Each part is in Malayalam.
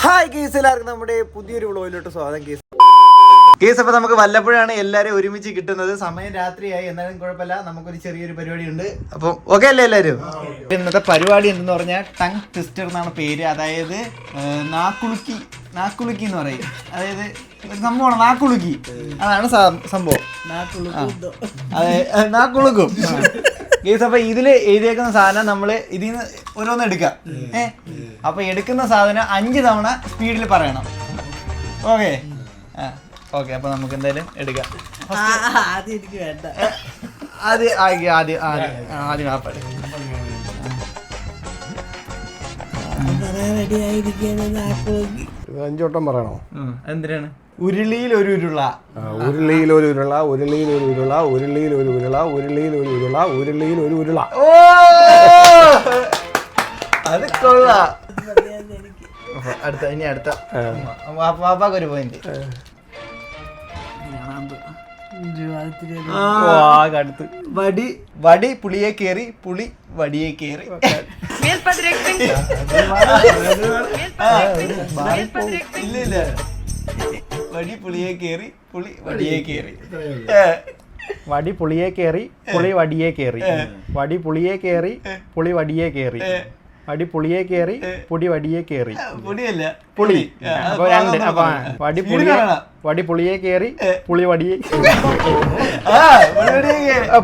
ഹായ് കേസ്, എല്ലാവർക്കും നമ്മുടെ പുതിയൊരു വ്ളോഗിലോട്ട് സ്വാഗതം. കേസ് അപ്പോൾ നമുക്ക് വല്ലപ്പോഴാണ് എല്ലാവരും ഒരുമിച്ച് കിട്ടുന്നത്. സമയം രാത്രിയായി, എന്നാലും കുഴപ്പമില്ല, നമുക്കൊരു ചെറിയൊരു പരിപാടി ഉണ്ട്. അപ്പം ഓക്കെ അല്ലേ എല്ലാവരും? ഇന്നത്തെ പരിപാടി എന്തെന്ന് പറഞ്ഞാൽ ടങ് ട്വിസ്റ്റർ എന്നാണ് പേര്. അതായത് നാക്കുളുക്കി എന്ന് പറയും. അതായത് ഒരു സംഭവമാണ് നാക്കുളുക്കി, അതാണ് സംഭവം. അതെ, നാക്കുളുക്കും. കേസ് അപ്പൊ ഇതില് എഴുതിയേക്കുന്ന സാധനം നമ്മള് ഇതിൽ നിന്ന് ഓരോന്ന് എടുക്കാം. അപ്പൊ എടുക്കുന്ന സാധനം 5 തവണ സ്പീഡിൽ പറയണം. ഓക്കെ ഓക്കെ, അപ്പൊ നമുക്ക് എന്തായാലും എടുക്കാം. ആദ്യം കാപ്പാട് അഞ്ചോട്ടം പറയണോ? എന്തിനാണ്? ഉരുളിയിൽ ഒരു ഉരുള, ഉരുളിയിൽ ഒരു ഉരുള, ഉരുളിയിൽ ഒരു ഉരുള, ഉരുളിയിൽ ഒരു ഉരുള, ഉരുളിയിൽ ഒരു ഉരുള, ഉരുളിയിൽ ഒരു ഉരുള. ഓ, അത് കൊള്ളാം. ഇനി അടുത്ത പാപ്പാക്കൊരു പോയിന്റ്. വടി പുളിയെ കേറി, പുളി വടിയെ കേറി. ഇല്ല, വടി പുളിയെ കേറി, പുളി വടിയെ കേറി. വടി പുളിയെ കേറി, പുളി വടിയെ കേറി. വടി പുളിയെ കേറി, പുളി വടിയെ കേറി. വടി പുളിയെ കേറി, പുടി വടിയെ കേറി. പുളിയല്ല, പുളി. അപ്പൊ 2. അപ്പൊ വടി പുളിയെ കേറി, പുളി വടിയെ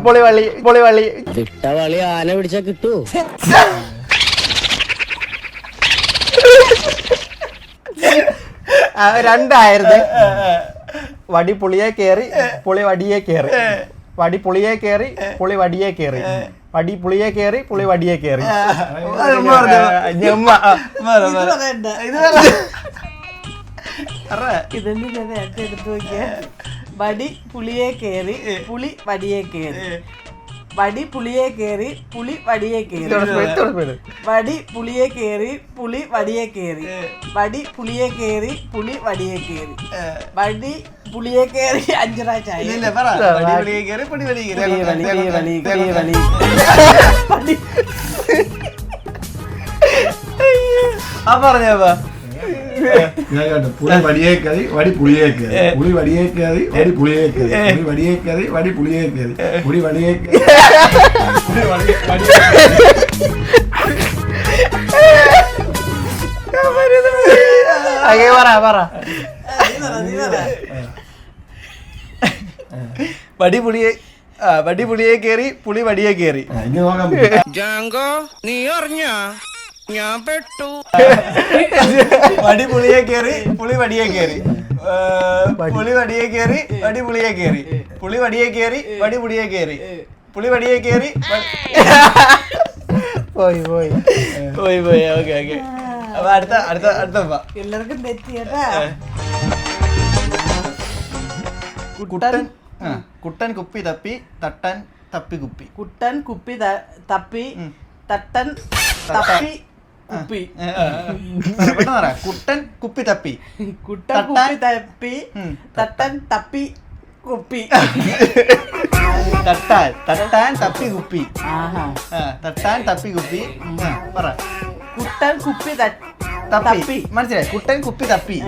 പുളി വള്ളി. കിട്ടവളി ആന പിടിച്ചാ കിട്ടൂ. രണ്ടായിരുന്നു. വടി പുളിയെ കേറി, പുളി വടിയെ കേറി. വടി പുളിയെ കേറി, പുളി വടിയെ കേറി. വടി പുളിയെ കേറി, പുളി വടിയെ കേറി. ഇതെല്ലാം ഞാൻ നേരത്തെ എടുത്തു നോക്കിയ. വടി പുളിയെ കേറി, പുളി വടിയെ കേറി. വടി പുളിയെ കേറി, പുളി വടിയെ കേറി. വടി പുളിയെ കേറി, പുളി വടിയെ കേറി. വടി പുളിയെ കേറി, പുളി വടിയെ കേറി. വടി പുളിയെ കേറി 5 പ്രാവശ്യം. പറഞ്ഞപ്പാ പുളി വടിയെ കയറി, വടി പുളിയെ കയറി. പുളി വടിയെ കയറി, വടി പുളിയെ കയറി. പുളി വടിയെ കയറി, വടി പുളിയെ കയറി. പുളി വടിയെ വടി പുളിയെ കേറി, പുളി വടിയെ കേറി. നീ അറിഞ്ഞാ ഞാൻ പെട്ടു. വടി പുളിയെ കേറി, പുളി വടിയെ കേറി. പുളി വടിയെ കേറി, വടി പുളിയെ കേറി. പുളി വടിയെ കേറി, വടി പുളിയെ കേറി. പുളി വടിയെ കേറി. പോയി. ഓക്കെ. അപ്പൊ അടുത്ത എല്ലാവർക്കും തെറ്റിയട്ടാ. കുട്ടൻ കുപ്പി തപ്പി, തട്ടൻ തപ്പി കുപ്പി. കുട്ടൻ കുപ്പി തപ്പി, തട്ടൻ തപ്പി കുപ്പി. കുട്ടൻ കുപ്പി തപ്പി, കുട്ടൻ കുപ്പി തപ്പി, തട്ടൻ തപ്പി കുപ്പി. തട്ടാൻ തപ്പി കുപ്പി. തട്ടാൻ തപ്പി കുപ്പി. പറ. കുട്ടൻ കുപ്പി തപ്പി. മനസ്സിലായി? കുട്ടൻ കുപ്പി തപ്പി,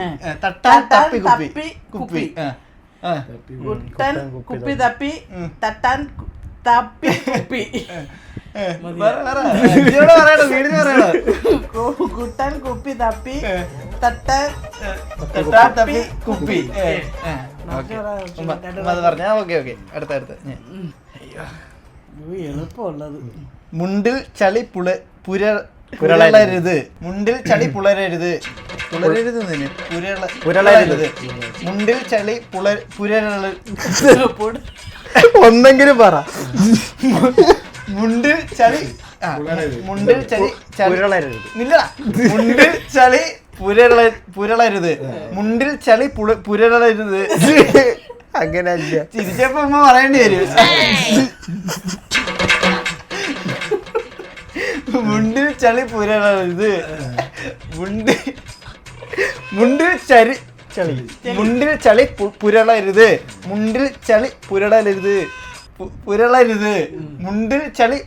തട്ടാൻ തപ്പി കുപ്പി. കുപ്പി. കുട്ടൻ കുപ്പി തപ്പി, തട്ടാൻ തപ്പി കുപ്പി. കുട്ടൻ കുപ്പി തപ്പി, തട്ടാൻ തപ്പി കുപ്പി. പറഞ്ഞ ഓക്കെ. അടുത്ത എളുപ്പമുള്ളത്. മുണ്ടിൽ ചളി പുരളരുത്. മുണ്ടിൽ ചളി പുരളരുത്. മുണ്ടിൽ ചളി ഒന്നെങ്കിലും പറ. മുണ്ടിൽ ചളി പുരളരുത്. മുണ്ടിൽ ചളി പുരളരുത്. മുണ്ടിൽ ചളി പുരളരുത്. അങ്ങനെ ചിരിച്ചപ്പോ പറയേണ്ടി വരും. മുണ്ടിൽ ചളി പുരളരുത്. മുണ്ടിൽ ചളി പുരളരുത്. മുണ്ടിൽ ചളി പുരളരുത്. മുണ്ടിൽ ചളി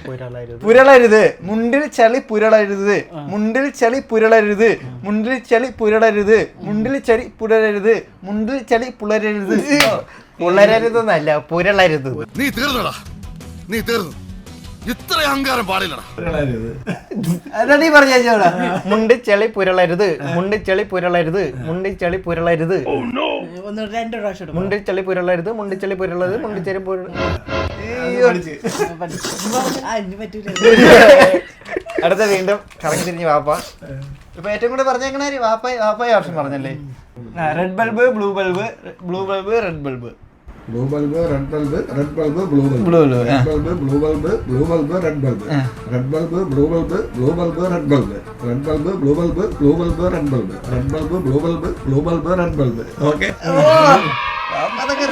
പുരളരുത്. മുണ്ടിൽ ചളി പുരളരുത്. മുണ്ടിൽ ചളി പുരളരുത്. മുണ്ടിൽ ചളി പുരളരുത്. മുണ്ടിൽ ചളി പുരളരുത്. മുണ്ടിൽ ചളി പുളരരുത്. പുളരരുതെന്നല്ല, പുരളരുത്. നീ തീർന്നടാ, നീ തീർന്നു. ഇത്ര അഹങ്കാരം പാടില്ലടാ. അതാ നീ പറഞ്ഞ മുണ്ടി ചെളി പുരളരുത്. മുണ്ടി ചെളി പുരളരുത്. മുണ്ടി ചെളി പുരളരുത്. ഒന്ന് 2 പ്രാവശ്യം മുണ്ടി ചെളി പുരളരുത്. മുണ്ടി ചെളി പുരളരുത്. മുണ്ടി ചെളി പറ്റൂല. അടുത്ത വീണ്ടും കറങ്ങി തിരിഞ്ഞ് വാപ്പ. ഇപ്പൊ ഏറ്റവും കൂടെ പറഞ്ഞേക്കണ വാപ്പായ ഓപ്ഷൻ പറഞ്ഞല്ലേ. Red bulb, blue bulb, blue bulb, red bulb. Blue bulb, red bulb, red bulb, blue bulb, blue bulb, red bulb, blue bulb, blue bulb, red bulb, red bulb, blue bulb, blue bulb, red bulb, red bulb, blue bulb, blue bulb, red bulb, red bulb, blue bulb, blue bulb, red bulb. Okay, അതൊക്കെ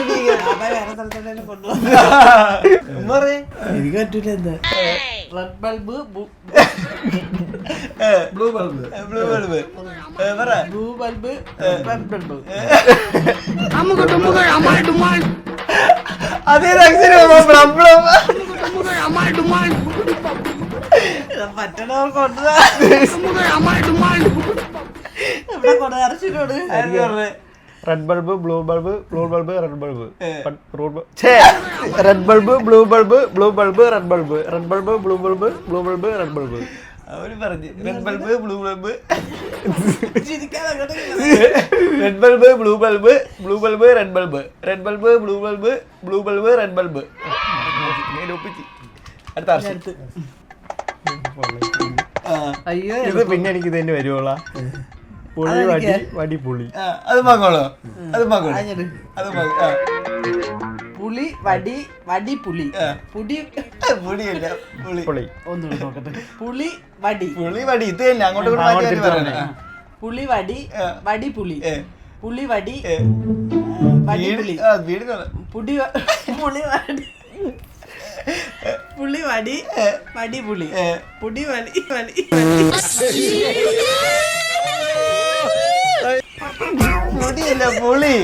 വേറെ സ്ഥലത്തോടെ കൊണ്ടുപോകാം. എനിക്ക് പറ്റൂല. എന്താ red bulb, blue bulb, blue bulb, blue bulb, red bulb. അതേ പറ്റണോ കൊണ്ടുപോകാ. ഇവിടെ കൊണ്ട് ഇറച്ചിനോട് red bulb, blue bulb, blue bulb, red bulb, red bulb, blue bulb, blue bulb, red bulb, red bulb, blue bulb, blue bulb, red bulb. അവര് പറഞ്ഞു റെഡ് ബൾബ്, ബ്ലൂ ബൾബ്, ചിരിക്കാതെ അങ്ങോട്ട് red bulb, blue bulb, blue bulb, red bulb, red bulb, blue bulb, blue bulb, red bulb. അടുത്ത ആർഷി. അയ്യോ ഇത് പിന്നെ എനിക്ക് തന്നെ വരുവോളാ. പുളി വടി, വടി പുളി. അത് മങ്ങോളോ, അത് മങ്ങോളൂ, അങ്ങോട്ട് അത് പുളി വടി, വടി പുളി, പുടി പുളിയല്ല, പുളി, പുളി. ഒന്നുകൂടി നോക്കട്ടെ. പുളി വടി, പുളി വടി. ഇത് തന്നെ അങ്ങോട്ട് പറയണേ. പുളി വടി, വടി പുളി, പുളി വടി, വടി പുളി, വീട് പുടി പുളി വടി, പുളി വടി, വടി പുളി, പുടി വടി, വടി പുളിയല്ല, പുളി.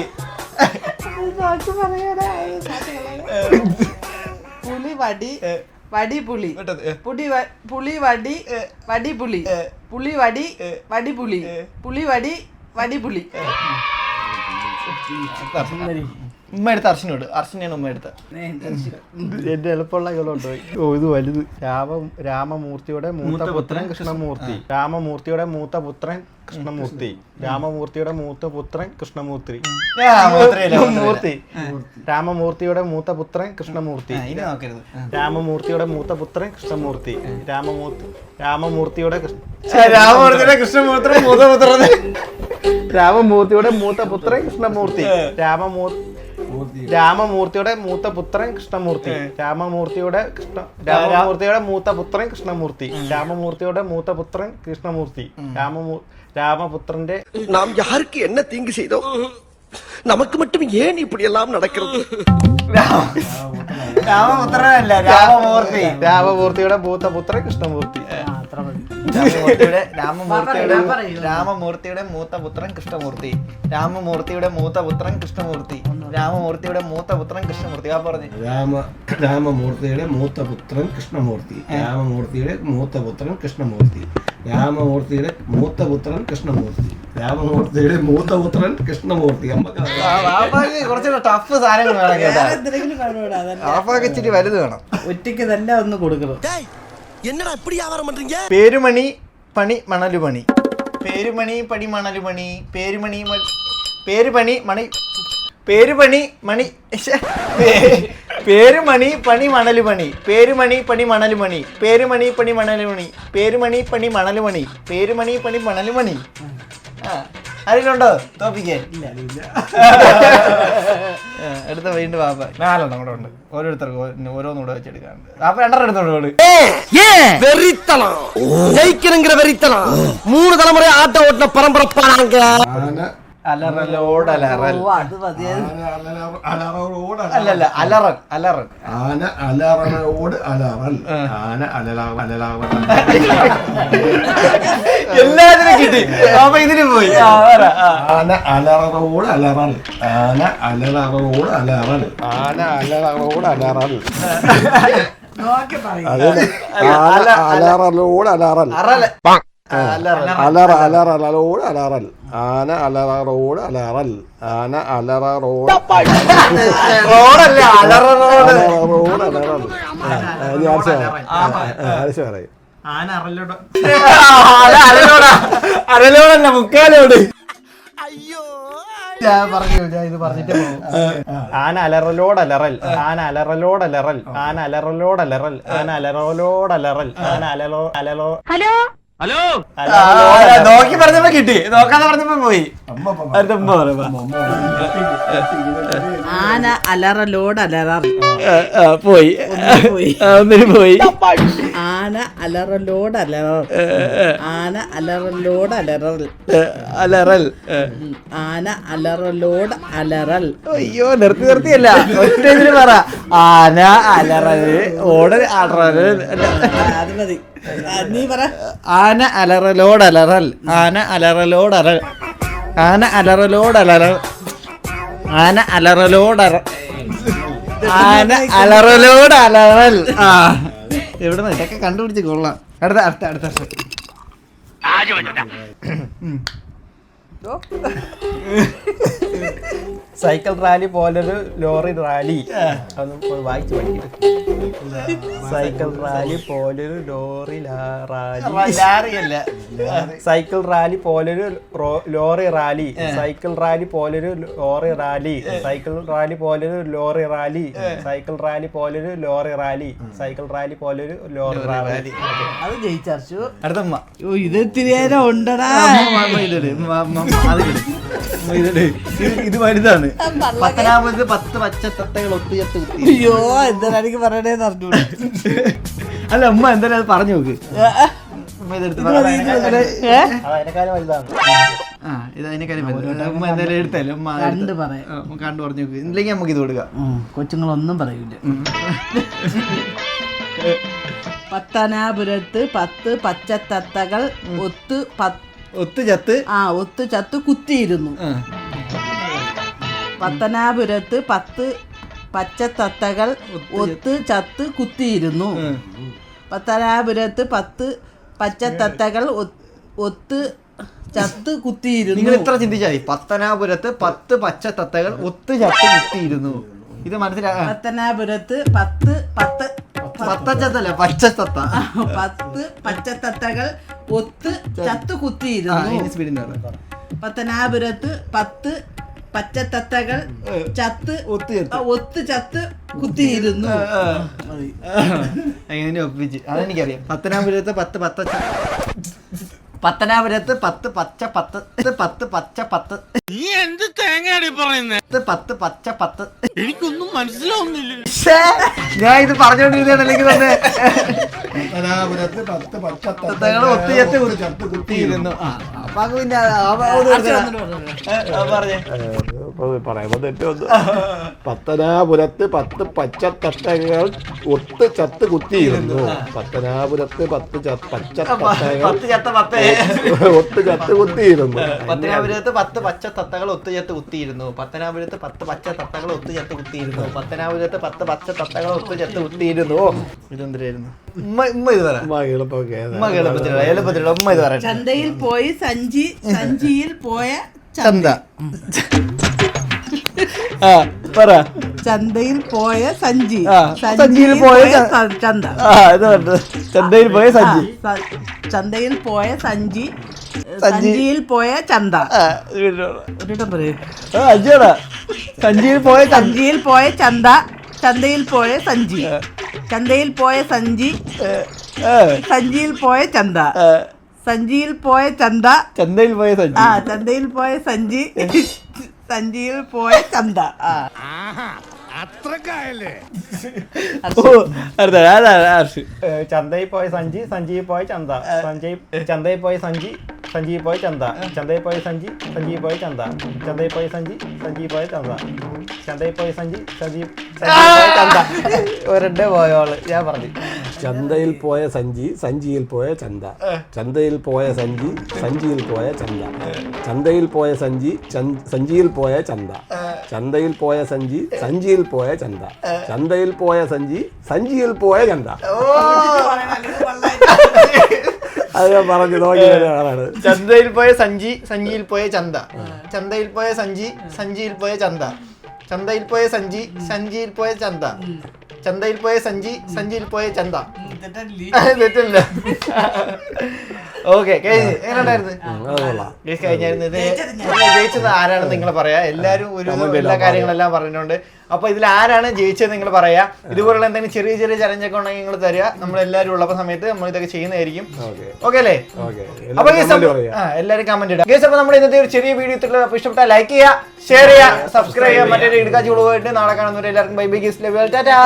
പുളി വടി, വടി പുളി, പുളി വടി, വടി പുളി, പുളി വടി, വടി പുളി, പുളി വടി, വടി പുളി. ഉമ്മ എടുത്ത അർച്ചനോട്. അർച്ചനെയാണ് ഉമ്മ എടുത്ത. എന്റെ എളുപ്പമുള്ള കൊണ്ടുപോയി. ഓ, ഇത് വലുത്. രാമമൂർത്തിയുടെ മൂത്ത പുത്രൻ കൃഷ്ണമൂർത്തി. രാമമൂർത്തിയുടെ മൂത്ത പുത്രൻ കൃഷ്ണമൂർത്തി. രാമമൂർത്തിയുടെ മൂത്ത പുത്രൻ കൃഷ്ണമൂർത്തി. മൂർത്തി. രാമമൂർത്തിയുടെ മൂത്ത പുത്രൻ കൃഷ്ണമൂർത്തി. രാമമൂർത്തിയുടെ മൂത്ത പുത്രൻ കൃഷ്ണമൂർത്തി. രാമമൂർത്തിയുടെ കൃഷ്ണമൂർത്തി മൂത്തപുത്രൻ. രാമമൂർത്തിയുടെ മൂത്ത പുത്രൻ കൃഷ്ണമൂർത്തി. രാമമൂർത്തിയുടെ മൂത്ത പുത്രൻ കൃഷ്ണമൂർത്തി. രാമമൂർത്തിയുടെ മൂത്ത പുത്രൻ കൃഷ്ണമൂർത്തി. രാമമൂർത്തിയുടെ മൂത്ത പുത്രൻ കൃഷ്ണമൂർത്തി. രാമപുത്രന്റെ நாம் யாருக்கு என்ன தீங்கு செய்தோம்? நமக்கு மட்டும் ஏன் இப்படி எல்லாம் நடக்கிறது? രാമപുത്രനല്ല, രാമമൂർത്തി. രാമമൂർത്തിയുടെ മൂത്ത പുത്രൻ കൃഷ്ണമൂർത്തി. രാമമൂർത്തിയുടെ മൂത്ത പുത്രൻ കൃഷ്ണമൂർത്തി. രാമമൂർത്തിയുടെ മൂത്ത പുത്രൻ കൃഷ്ണമൂർത്തി. രാമമൂർത്തിയുടെ മൂത്ത പുത്രൻ കൃഷ്ണമൂർത്തി. ആ പറഞ്ഞു. രാമമൂർത്തിയുടെ മൂത്ത പുത്രൻ കൃഷ്ണമൂർത്തി. രാമമൂർത്തിയുടെ മൂത്ത പുത്രൻ കൃഷ്ണമൂർത്തി. രാമമൂർത്തിയുടെ മൂത്ത പുത്രൻ കൃഷ്ണമൂർത്തി. രാമമൂർത്തിയുടെ മൂത്ത പുത്രൻ കൃഷ്ണമൂർത്തി. കുറച്ചുകൂടെ ടഫ് സാധനങ്ങൾ വേണം കേട്ടോ. എന്തെങ്കിലും കാണൂടാ. ആപ്പാക്ക് ഇച്ചിരി വലുത് വേണം. ഒറ്റയ്ക്ക് തന്നെ ഒന്ന് കൊടുക്കണം. என்னடா இப்படி வியாபாரம் பண்றீங்க? പേരുമണി പണി മണലുമണി. പേരുമണി പണി മണലുമണി. പേരുമണി പേരുമണി മണി. പേരുമണി മണി. പേരുമണി പണി മണലുമണി. പേരുമണി പണി മണലുമണി. പേരുമണി പണി മണലുമണി. പേരുമണി പണി മണലുമണി. പേരുമണി പണി മണലുമണി. അതിലുണ്ടോ തോപ്പിക്കാൻ? അടുത്ത വീണ്ടും വാപ്പ 4 കൂടെ ഉണ്ട്. ഓരോരുത്തർക്കും ഓരോന്നുകൂടെ വെച്ചെടുക്കാറുണ്ട്. വാപ്പ 2 എടുത്തോണ്ട്. வெறித்தனம் ஜெயிக்கணுங்கிற வெறித்தனம் 3 தலைமுறை ஆட்ட ஓட்டின பரம்பரை பாருங்க. അലറലോടലറൽ. അത് മതിയായിരുന്നു. അല്ലല്ല, അലറൽ. അലറൽ. ആന അലറോട് അലറൽ. ആന അലറാവ. എല്ലാത്തിനും കിട്ടി. അപ്പൊ ഇതിന് പോയി. ആന അലറോട് അലറൽ. ആന അലറോട് അലറൽ. ആന അലറോട് അലറൽ. നോക്കി പറയും അലറലോട് അലറൽ അലറലോട് അലറൽ ആന അലറോട് അലറൽ ആന അലറോട് റോഡല്ലേ അലറോഡ്. അലറോട് അലറൽ ആവശ്യം പറയും ആന അരലോടല്ല മുക്കാലോട്. ഞാൻ ഇത് പറഞ്ഞിട്ട് ആന അലറലോട് അലറൽ ആന അലറലോട് അലറൽ ആന അലറലോട് അലറൽ ആന അലറലോട് അലറൽ ആന അലറോ നോക്കി പറഞ്ഞപ്പോ കിട്ടി, നോക്കാതെ പറഞ്ഞപ്പോ പോയി. അടുത്ത ഉമ്മ പറയുമ്പോ ആന അലറലോട് അലറൽ പോയി, ഒന്നിന് പോയി. ആന അലറലോട് അലറൽ ആന അലറലോട് അലറൽ അലറൽ. ആന അലറലോട് അലറൽ. അയ്യോ, നിർത്തിയല്ല, ഒറ്റ ഇതിന് പറ. ആന അലറല് ഓട് അലറല്. അത് മതി, നീ പറ. ആന അലറലോട് അലറൽ ആന അലറലോട് അലറൽ ആന അലറലോട് അലറൽ ആന അലറലോട് ആന അലറലോട് അലറൽ. ആ, എവിടെ നിന്ന് ഇതൊക്കെ കണ്ടുപിടിച്ച് കൊള്ളാം. അടുത്ത സൈക്കിൾ റാലി പോലൊരു ലോറി റാലി. അതൊന്ന് വായിച്ചു പഠിക്കും. സൈക്കിൾ റാലി പോലൊരു ലോറി റാലി. സൈക്കിൾ റാലി പോലൊരു ലോറി റാലി. സൈക്കിൾ റാലി പോലൊരു ലോറി റാലി. സൈക്കിൾ റാലി പോലൊരു ലോറി റാലി. സൈക്കിൾ റാലി പോലൊരു ലോറി റാലി. സൈക്കിൾ റാലി പോലൊരു ലോറി റാലി. അത് ജയിച്ചു. അടുത്ത ഉമ്മ. ഇത് ഇത്തിരി നേരം ഉണ്ടടാ. ഇത് വലുതാണ്. 19 10 പച്ചത്തത്തകൾ ഒത്തുചത്ത് കുത്തി. അയ്യോ, എന്താണ് എനിക്ക് പറയണേന്ന് അറിഞ്ഞു. അല്ല ഉമ്മ എന്തായാലും അത് പറഞ്ഞു നോക്ക്. ഉമ്മ ഇതെടുത്ത് അതിനേക്കാളും വലുതാണ്. ഇത് അതിനെക്കാര്യം ഉമ്മ എന്തായാലും എടുത്തല്ലേ ഉമ്മ കണ്ടു പറയാം. കണ്ടു പറഞ്ഞു നോക്ക്. ഇല്ലെങ്കിൽ നമുക്ക് ഇത് കൊടുക്കാം. കൊച്ചുങ്ങളൊന്നും പറയൂല. പത്തനാപുരത്ത് 10 പച്ചത്തത്തകൾ ഒത്തു ചത്ത് കുത്തിയിരുന്നു. പത്തനാപുരത്ത് 10 പച്ചത്തത്തകൾ ഒത്തു ചത്ത് കുത്തിയിരുന്നു. പത്തനാപുരത്ത് 10 പച്ചത്തത്തകൾ ഒത്തു ചത്ത് കുത്തിയിരുന്നു. നിങ്ങൾ ഇത്ര ചിന്തിച്ചായി. പത്തനാപുരത്ത് 10 പച്ചത്തത്തകൾ ഒത്തു ചത്ത് കുത്തിയിരുന്നു. ഇത് മനസ്സിലാക്കാം. പത്തനാപുരത്ത് 10 പത്തച്ചത്തല്ല, പച്ചത്തത്ത. 10 പച്ചത്തത്തകൾ ഒത്ത് ചത്തു കുത്തിയിരുന്നു. പത്തനാപുരത്ത് 10 പച്ചത്തത്തകൾ ഒത്ത് ചത്ത് കുത്തിയിരുന്നു. എങ്ങനെ ഒപ്പിച്ച് അതെനിക്കറിയാം. പത്തനാപുരത്ത് 10 പച്ച നീ എന്ത് തേങ്ങയാടി പറയുന്നത്? 10 പച്ച എനിക്കൊന്നും മനസ്സിലാവുന്നില്ല. ഞാൻ ഇത് പറഞ്ഞോണ്ടിരുന്നെങ്കിൽ തന്നെ പത്തനാപുരത്ത് 10 പച്ചത്തത്തകൾ ഒത്തുചത്ത് കുത്തിയിരുന്നു. അപ്പൊ പിന്നെ പറഞ്ഞേ. പറയുമ്പോ തെറ്റൊന്ന്. പത്തനാപുരത്ത് 10 പച്ചത്തത്തകൾ ഒത്ത് ചത്ത് കുത്തിയിരുന്നു. പത്തനാപുരത്ത് 10 പച്ചത്തത്തകൾ ഒത്ത് ചത്ത് കുത്തിയിരുന്നു. പത്തനാപുരത്ത് 10 പച്ചത്തത്തകൾ ഒത്തുചത്ത് കുത്തിയിരുന്നു. പത്തനാപുരത്ത് 10 പച്ചത്തത്തകൾ ഒത്തുചത്ത് കുത്തിയിരുന്നു. പത്തനാപുരത്ത് 10 പച്ചത്തത്തകൾ ഒത്തുചത്ത് കുത്തിയിരുന്നു. ഇതെന്തിനായിരുന്നു? ഉമ്മ ഇത് പറ. എളുപ്പത്തിലുള്ള ഉമ്മ ഇത് പറയാം. ചന്തയിൽ പോയി സഞ്ചിയിൽ പോയ ചന്ത. പറ. ചന്തയിൽ പോയ സഞ്ചി. സഞ്ചിയിൽ പോയ ചന്ത. ചന്തയിൽ പോയ സഞ്ചി. ചന്തയിൽ പോയ സഞ്ചി. സഞ്ചിയിൽ പോയ ചന്ത. അജോടാ. സഞ്ചിയിൽ പോയ ചന്ത. ചന്തയിൽ പോയ സഞ്ചി. ചന്തയിൽ പോയ സഞ്ചി. സഞ്ചിയിൽ പോയ ചന്ത. സഞ്ചിയിൽ പോയ ചന്ത. ചന്തയിൽ പോയ സഞ്ചി. ചന്തയിൽ പോയ സഞ്ചി. സഞ്ചിയിൽ പോയ ചന്ത. അത്രക്കായല്ലേ? ചന്തയിൽ പോയ സഞ്ചി. സഞ്ചിയിൽ പോയ ചന്ത. ചന്തയിൽ പോയ സഞ്ചി. സഞ്ചിയിൽ പോയ ചന്ത. ചന്തയിൽ പോയ സഞ്ചി. സഞ്ചിയിൽ പോയ ചന്ത. ചന്തയിൽ പോയ സഞ്ചി. സഞ്ചിയിൽ പോയ ചന്ത. ചന്തയിൽ പോയ സഞ്ചി. സഞ്ചി പോയ ചന്ത. ഒരെണ്ടെ പോയോള് ഞാൻ പറഞ്ഞു. ചന്തയിൽ പോയ സഞ്ചി സഞ്ചിയിൽ പോയ ചന്ത. ചന്തയിൽ പോയ സഞ്ചി സഞ്ചിയിൽ പോയ ചന്ത. ചന്തയിൽ പോയ സഞ്ചി സഞ്ചിയിൽ പോയ ചന്ത. ചന്തയിൽ പോയ സഞ്ചി സഞ്ചിയിൽ പോയ ചന്ത. ചന്തയിൽ പോയ സഞ്ചി സഞ്ചിയിൽ പോയ ചന്ത. അത് ഞാൻ പറഞ്ഞു നോക്കിയാണ്. ചന്തയിൽ പോയ സഞ്ചി സഞ്ചിയിൽ പോയ ചന്ത. ചന്തയിൽ പോയ സഞ്ചി സഞ്ചിയിൽ പോയ ചന്ത. ചന്തയിൽ പോയ സഞ്ചി സഞ്ചിയിൽ പോയ ചന്ത. ചന്തയിൽ പോയ സഞ്ചി സഞ്ചിയിൽ പോയ ചന്ത. തെറ്റില്ല. ഓക്കെ എങ്ങനെയുണ്ടായിരുന്നു? കഴിഞ്ഞായിരുന്നു. ഇത് ജയിച്ചത് ആരാണെന്ന് നിങ്ങൾ പറയാ. എല്ലാവരും ഒരു എല്ലാ കാര്യങ്ങളെല്ലാം പറഞ്ഞിട്ടുണ്ട്. അപ്പൊ ഇതിൽ ആരാണ് ജയിച്ചത് നിങ്ങൾ പറയാ. ഇതുപോലുള്ള എന്തെങ്കിലും ചെറിയ ചെറിയ ചലഞ്ചൊക്കെ ഉണ്ടെങ്കിൽ നിങ്ങൾ തരിക. നമ്മളെല്ലാവരും ഉള്ള സമയത്ത് നമ്മൾ ഇതൊക്കെ ചെയ്യുന്നതായിരിക്കും. ഓക്കെ അല്ലേ? അപ്പൊ എല്ലാവരും കമന്റ് ഇടാം. ഗേസ്, അപ്പൊ നമ്മുടെ ഇന്നത്തെ ഒരു ചെറിയ വീഡിയോ ഇഷ്ടപ്പെട്ടാൽ ലൈക്ക് ചെയ്യുക, ഷെയർ ചെയ്യുക, സബ്സ്ക്രൈബ് ചെയ്യുക. മറ്റൊരു ഇടുക്കാച്ചി കൂടെ പോയിട്ട് നാളെ കാണുന്നവരെ എല്ലാവർക്കും ബൈ ബൈ. ഗേസ്, ടാറ്റാ.